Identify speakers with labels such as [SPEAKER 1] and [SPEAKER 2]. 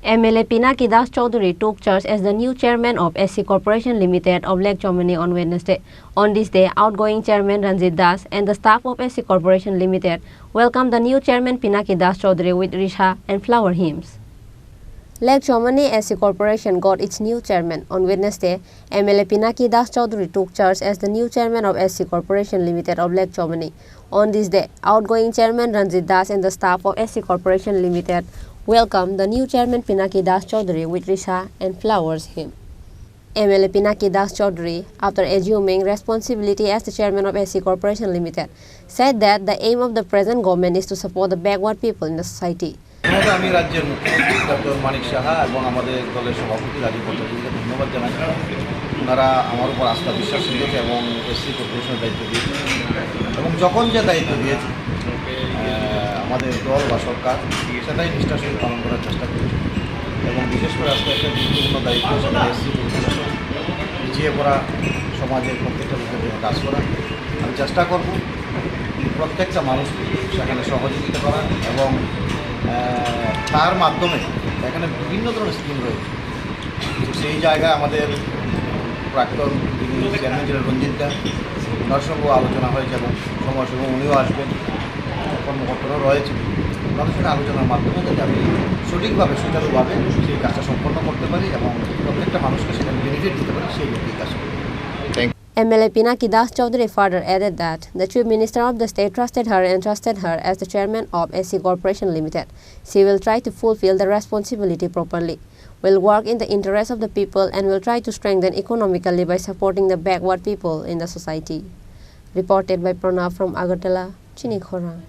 [SPEAKER 1] MLA Pinaki Das Chowdhury took charge as the new chairman of SC Corporation Limited of Lake Chomani on Wednesday. On this day, outgoing chairman Ranjit Das and the staff of SC Corporation Limited welcomed the new chairman Pinaki Das Chowdhury with risha and flower hymns. Lake Chomani SC Corporation got its new chairman. On Wednesday, MLA Pinaki Das Chowdhury took charge as the new chairman of SC Corporation Limited of Lake Chomani. On this day, outgoing chairman Ranjit Das and the staff of SC Corporation Limited welcomed the new chairman Pinaki Das Chowdhury with risha and flowers hymn. MLA Pinaki Das Chowdhury, after assuming responsibility as the chairman of SC Corporation Limited, said that the aim of the present government is to support the backward people in the society.
[SPEAKER 2] আমি রাজ্যের মুখ্যমন্ত্রী doctor Manik Saha এবং আমাদের দলের সভাপতি রাজীব ভট্টাচার্যকে ধন্যবাদ জানাই। ওনারা আমার উপর আস্থা বিশ্বাস রেখেছে এবং এসসি কর্পোরেশনের দায়িত্ব দিয়েছে এবং যখন যে দায়িত্ব দিয়েছে আমাদের দল বা সরকার সেটাই নিষ্ঠার সঙ্গে পালন করার চেষ্টা করেছে এবং বিশেষ করে আজকে একটা গুরুত্বপূর্ণ দায়িত্ব সেটা এসসি কর্পোরেশন পিছিয়ে পড়া সমাজের প্রত্যেকটা লোকের জন্য কাজ করা। আমি চেষ্টা করব প্রত্যেকটা মানুষকে সেখানে সহযোগিতা করা এবং তার মাধ্যমে এখানে বিভিন্ন ধরনের স্কিম রয়েছে। সেই জায়গায় আমাদের প্রাক্তন যিনি চেয়ারম্যান ছিলেন রঞ্জিত দা, ওনার সঙ্গেও আলোচনা হয়েছে এবং সময় সময় উনিও আসবেন, কর্মকর্তারাও রয়েছে। ওনাদের সঙ্গে আলোচনার মাধ্যমে যাতে আমি সঠিকভাবে সুচারুভাবে সেই কাজটা সম্পন্ন করতে পারি এবং প্রত্যেকটা মানুষকে সেখানে বেনিফিট দিতে পারি, সেই লক্ষ্যেই কাজ করি।
[SPEAKER 1] MLA Pinaki Das Chowdhury further added that the Chief Minister of the state trusted her and entrusted her as the chairman of SC Corporation Limited. She will try to fulfill the responsibility properly, will work in the interest of the people and will try to strengthen economically by supporting the backward people in the society. Reported by Pranav from Agartala, Chini, Khorang.